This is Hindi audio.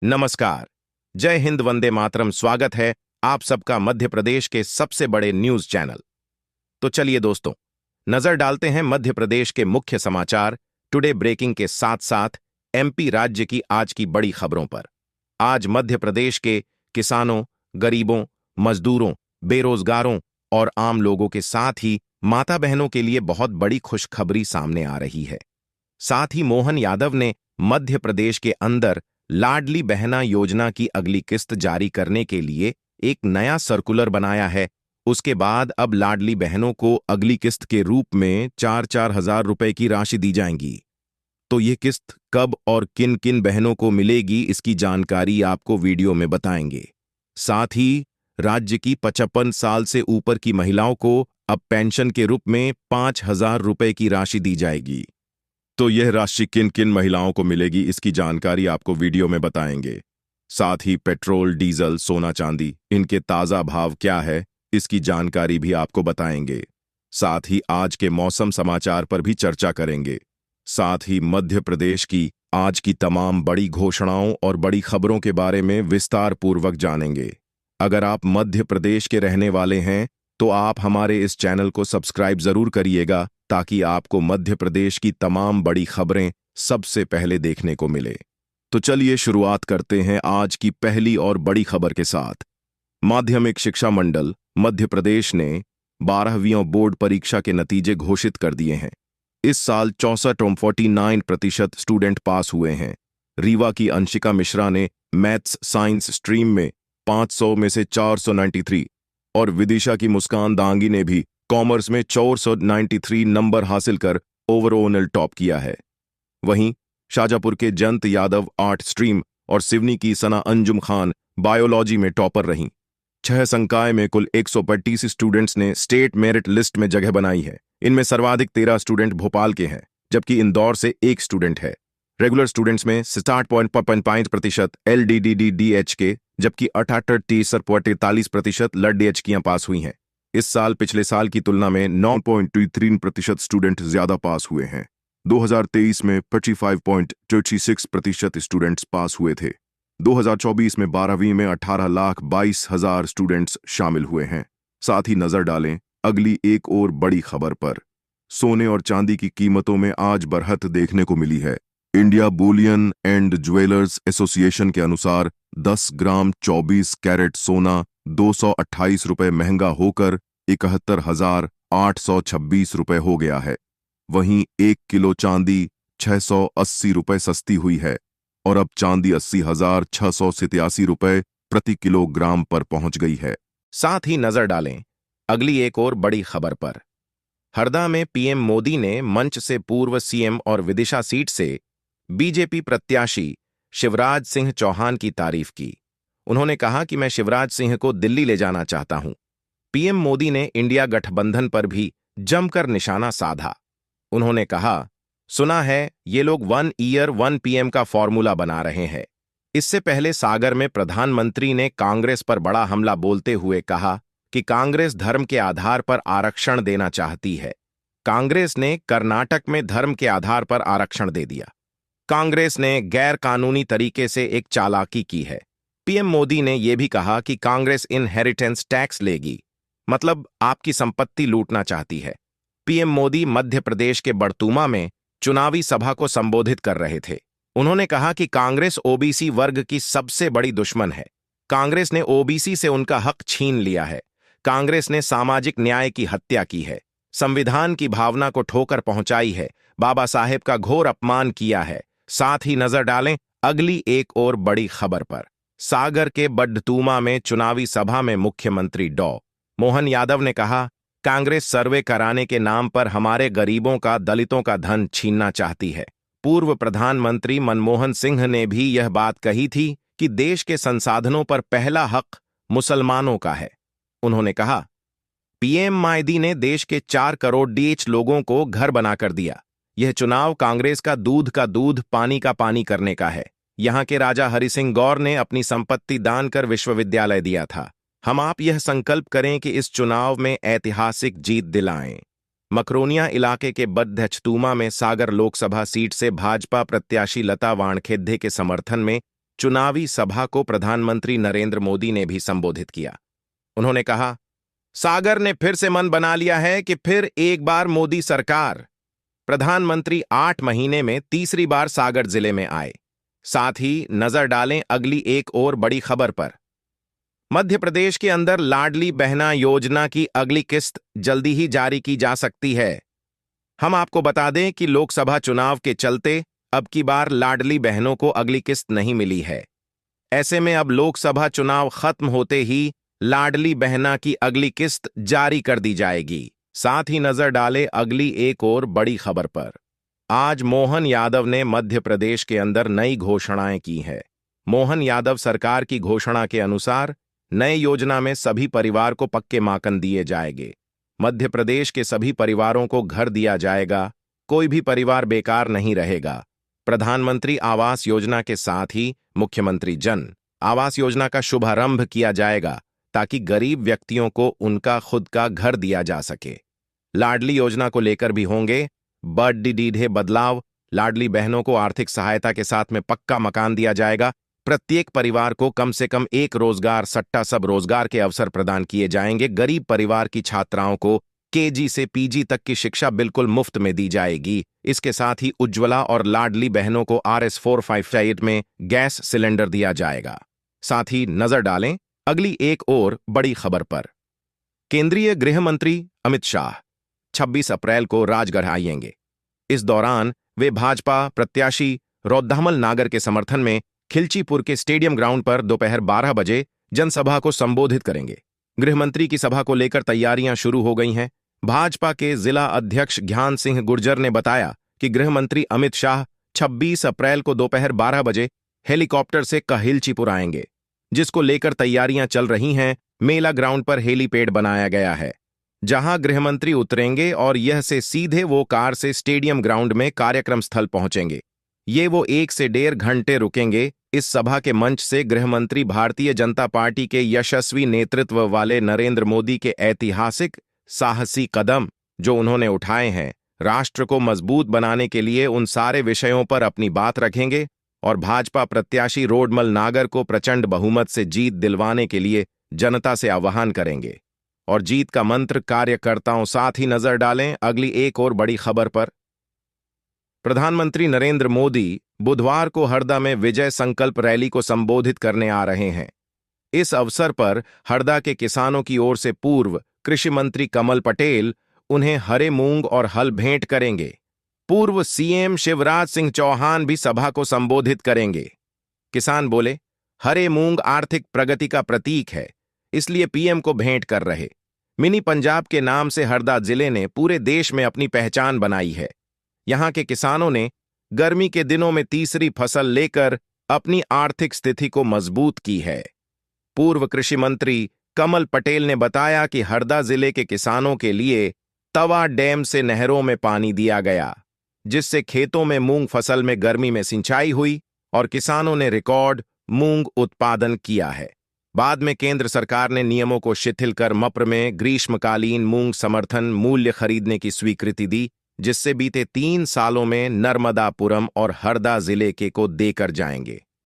नमस्कार। जय हिंद, वंदे मातरम। स्वागत है आप सबका मध्य प्रदेश के सबसे बड़े न्यूज चैनल। तो चलिए दोस्तों, नजर डालते हैं मध्य प्रदेश के मुख्य समाचार टुडे ब्रेकिंग के साथ साथ एमपी राज्य की आज की बड़ी खबरों पर। आज मध्य प्रदेश के किसानों, गरीबों, मजदूरों, बेरोजगारों और आम लोगों के साथ ही माता बहनों के लिए बहुत बड़ी खुशखबरी सामने आ रही है। साथ ही मोहन यादव ने मध्य प्रदेश के अंदर लाडली बहना योजना की अगली किस्त जारी करने के लिए एक नया सर्कुलर बनाया है। उसके बाद अब लाडली बहनों को अगली किस्त के रूप में 4-4 हजार रुपए की राशि दी जाएंगी। तो ये किस्त कब और किन किन बहनों को मिलेगी, इसकी जानकारी आपको वीडियो में बताएंगे। साथ ही राज्य की 55 साल से ऊपर की महिलाओं को अब पेंशन के रूप में 5,000 रुपए की राशि दी जाएगी। तो यह राशि किन किन महिलाओं को मिलेगी, इसकी जानकारी आपको वीडियो में बताएंगे। साथ ही पेट्रोल, डीजल, सोना चांदी, इनके ताज़ा भाव क्या है, इसकी जानकारी भी आपको बताएंगे। साथ ही आज के मौसम समाचार पर भी चर्चा करेंगे। साथ ही मध्य प्रदेश की आज की तमाम बड़ी घोषणाओं और बड़ी खबरों के बारे में विस्तार पूर्वक जानेंगे। अगर आप मध्य प्रदेश के रहने वाले हैं तो आप हमारे इस चैनल को सब्सक्राइब जरूर करिएगा, ताकि आपको मध्य प्रदेश की तमाम बड़ी खबरें सबसे पहले देखने को मिले। तो चलिए शुरुआत करते हैं आज की पहली और बड़ी खबर के साथ। माध्यमिक शिक्षा मंडल मध्य प्रदेश ने 12वीं बोर्ड परीक्षा के नतीजे घोषित कर दिए हैं। इस साल 64.49% स्टूडेंट पास हुए हैं। रीवा की अंशिका मिश्रा ने मैथ्स साइंस स्ट्रीम में 500 में से 493 और विदिशा की मुस्कान दांगी ने भी कॉमर्स में 493 नंबर हासिल कर ओवरऑल टॉप किया है। वहीं शाजापुर के जंत यादव आर्ट स्ट्रीम और सिवनी की सना अंजुम खान बायोलॉजी में टॉपर रहीं। 6 संकाय में कुल 125 स्टूडेंट्स ने स्टेट मेरिट लिस्ट में जगह बनाई है। इनमें सर्वाधिक 13 स्टूडेंट भोपाल के हैं, जबकि इंदौर से 1 स्टूडेंट है। रेगुलर स्टूडेंट्स में 60.5% LDDDH के, जबकि 78.43% LDH कियां पास हुई हैं। इस साल पिछले साल की तुलना में 9.23% स्टूडेंट ज्यादा पास हुए हैं। 2023 में 35.36% स्टूडेंट्स पास हुए थे। 2024 में 12वीं में 18,22,000 स्टूडेंट्स शामिल हुए हैं। साथ ही नजर डालें अगली एक और बड़ी खबर पर। सोने और चांदी की कीमतों में आज बढ़त देखने को मिली है। India Boolean and jewellers association के अनुसार 10 ग्राम 24 कैरेट सोना 228 रुपए महंगा होकर 71,826 रुपए हो गया है। वहीं 1 किलो चांदी 680 रुपए सस्ती हुई है और अब चांदी 80,687 रुपए प्रति किलोग्राम पर पहुंच गई है। साथ ही नजर डालें अगली एक और बड़ी खबर पर। हरदा में पीएम मोदी ने मंच से पूर्व सीएम और विदिशा सीट से बीजेपी प्रत्याशी शिवराज सिंह चौहान की तारीफ की। उन्होंने कहा कि मैं शिवराज सिंह को दिल्ली ले जाना चाहता हूं। पीएम मोदी ने इंडिया गठबंधन पर भी जमकर निशाना साधा। उन्होंने कहा, सुना है ये लोग 1 ईयर 1 पीएम का फॉर्मूला बना रहे हैं। इससे पहले सागर में प्रधानमंत्री ने कांग्रेस पर बड़ा हमला बोलते हुए कहा कि कांग्रेस धर्म के आधार पर आरक्षण देना चाहती है। कांग्रेस ने कर्नाटक में धर्म के आधार पर आरक्षण दे दिया। कांग्रेस ने गैर कानूनी तरीके से एक चालाकी की है। पीएम मोदी ने यह भी कहा कि कांग्रेस इनहेरिटेंस टैक्स लेगी, मतलब आपकी संपत्ति लूटना चाहती है। पीएम मोदी मध्य प्रदेश के बड़तूमा में चुनावी सभा को संबोधित कर रहे थे। उन्होंने कहा कि कांग्रेस ओबीसी वर्ग की सबसे बड़ी दुश्मन है। कांग्रेस ने ओबीसी से उनका हक छीन लिया है। कांग्रेस ने सामाजिक न्याय की हत्या की है, संविधान की भावना को ठोकर पहुंचाई है, बाबा साहेब का घोर अपमान किया है। साथ ही नजर डालें अगली एक और बड़ी खबर पर। सागर के बड़तूमा में चुनावी सभा में मुख्यमंत्री डॉ. मोहन यादव ने कहा, कांग्रेस सर्वे कराने के नाम पर हमारे गरीबों का, दलितों का धन छीनना चाहती है। पूर्व प्रधानमंत्री मनमोहन सिंह ने भी यह बात कही थी कि देश के संसाधनों पर पहला हक मुसलमानों का है। उन्होंने कहा, पीएम मोदी ने देश के 4 करोड़ डीएच लोगों को घर बनाकर दिया। यह चुनाव कांग्रेस का दूध, पानी का पानी करने का है। यहाँ के राजा हरि सिंह गौर ने अपनी संपत्ति दान कर विश्वविद्यालय दिया था। हम आप यह संकल्प करें कि इस चुनाव में ऐतिहासिक जीत दिलाएं। मकरोनिया इलाके के बद्धचतूमा में सागर लोकसभा सीट से भाजपा प्रत्याशी लता वानखेड़े के समर्थन में चुनावी सभा को प्रधानमंत्री नरेंद्र मोदी ने भी संबोधित किया। उन्होंने कहा, सागर ने फिर से मन बना लिया है कि फिर एक बार मोदी सरकार। प्रधानमंत्री 8 महीने में तीसरी बार सागर जिले में आए। साथ ही नजर डालें अगली एक और बड़ी खबर पर। मध्य प्रदेश के अंदर लाडली बहना योजना की अगली किस्त जल्दी ही जारी की जा सकती है। हम आपको बता दें कि लोकसभा चुनाव के चलते अब की बार लाडली बहनों को अगली किस्त नहीं मिली है। ऐसे में अब लोकसभा चुनाव खत्म होते ही लाडली बहना की अगली किस्त जारी कर दी जाएगी। साथ ही नजर डाले अगली एक और बड़ी खबर पर। आज मोहन यादव ने मध्य प्रदेश के अंदर नई घोषणाएं की है। मोहन यादव सरकार की घोषणा के अनुसार नए योजना में सभी परिवार को पक्के मकान दिए जाएंगे। मध्य प्रदेश के सभी परिवारों को घर दिया जाएगा। कोई भी परिवार बेकार नहीं रहेगा। प्रधानमंत्री आवास योजना के साथ ही मुख्यमंत्री जन आवास योजना का शुभारंभ किया जाएगा ताकि गरीब व्यक्तियों को उनका खुद का घर दिया जा सके। लाडली योजना को लेकर भी होंगे बड़े बदलाव। लाडली बहनों को आर्थिक सहायता के साथ में पक्का मकान दिया जाएगा। प्रत्येक परिवार को कम से कम एक रोजगार सट्टा सब रोजगार के अवसर प्रदान किए जाएंगे। गरीब परिवार की छात्राओं को केजी से पीजी तक की शिक्षा बिल्कुल मुफ्त में दी जाएगी। इसके साथ ही उज्ज्वला और लाडली बहनों को RS-455 में गैस सिलेंडर दिया जाएगा। साथ ही नजर डालें अगली एक और बड़ी खबर पर। केंद्रीय गृह मंत्री अमित शाह 26 अप्रैल को राजगढ़ आएंगे। इस दौरान वे भाजपा प्रत्याशी रौद्दामल नागर के समर्थन में खिलचीपुर के स्टेडियम ग्राउंड पर दोपहर 12 बजे जनसभा को संबोधित करेंगे। गृहमंत्री की सभा को लेकर तैयारियां शुरू हो गई हैं। भाजपा के जिला अध्यक्ष ज्ञान सिंह गुर्जर ने बताया कि गृहमंत्री अमित शाह 26 अप्रैल को दोपहर 12 बजे हेलीकॉप्टर से खिलचीपुर आएंगे, जिसको लेकर तैयारियां चल रही हैं। मेला ग्राउंड पर हेलीपैड बनाया गया है, जहां गृहमंत्री उतरेंगे और यह से सीधे वो कार से स्टेडियम ग्राउंड में कार्यक्रम स्थल पहुंचेंगे। ये वो 1 से 1.5 घंटे रुकेंगे। इस सभा के मंच से गृहमंत्री भारतीय जनता पार्टी के यशस्वी नेतृत्व वाले नरेंद्र मोदी के ऐतिहासिक साहसी कदम जो उन्होंने उठाए हैं, राष्ट्र को मजबूत बनाने के लिए उन सारे विषयों पर अपनी बात रखेंगे और भाजपा प्रत्याशी रौद्दामल नागर को प्रचंड बहुमत से जीत दिलवाने के लिए जनता से आह्वान करेंगे और जीत का मंत्र कार्यकर्ताओं। साथ ही नजर डालें अगली एक और बड़ी खबर पर। प्रधानमंत्री नरेंद्र मोदी बुधवार को हरदा में विजय संकल्प रैली को संबोधित करने आ रहे हैं। इस अवसर पर हरदा के किसानों की ओर से पूर्व कृषि मंत्री कमल पटेल उन्हें हरे मूंग और हल भेंट करेंगे। पूर्व सीएम शिवराज सिंह चौहान भी सभा को संबोधित करेंगे। किसान बोले, हरे मूंग आर्थिक प्रगति का प्रतीक है, इसलिए पीएम को भेंट कर रहे। मिनी पंजाब के नाम से हरदा जिले ने पूरे देश में अपनी पहचान बनाई है। यहां के किसानों ने गर्मी के दिनों में तीसरी फसल लेकर अपनी आर्थिक स्थिति को मजबूत की है। पूर्व कृषि मंत्री कमल पटेल ने बताया कि हरदा जिले के किसानों के लिए तवा डैम से नहरों में पानी दिया गया, जिससे खेतों में मूंग फसल में गर्मी में सिंचाई हुई और किसानों ने रिकॉर्ड मूंग उत्पादन किया है। बाद में केंद्र सरकार ने नियमों को शिथिल कर मप्र में ग्रीष्मकालीन मूंग समर्थन मूल्य खरीदने की स्वीकृति दी, जिससे बीते 3 सालों में नर्मदापुरम और हरदा जिले के को देकर जाएंगे।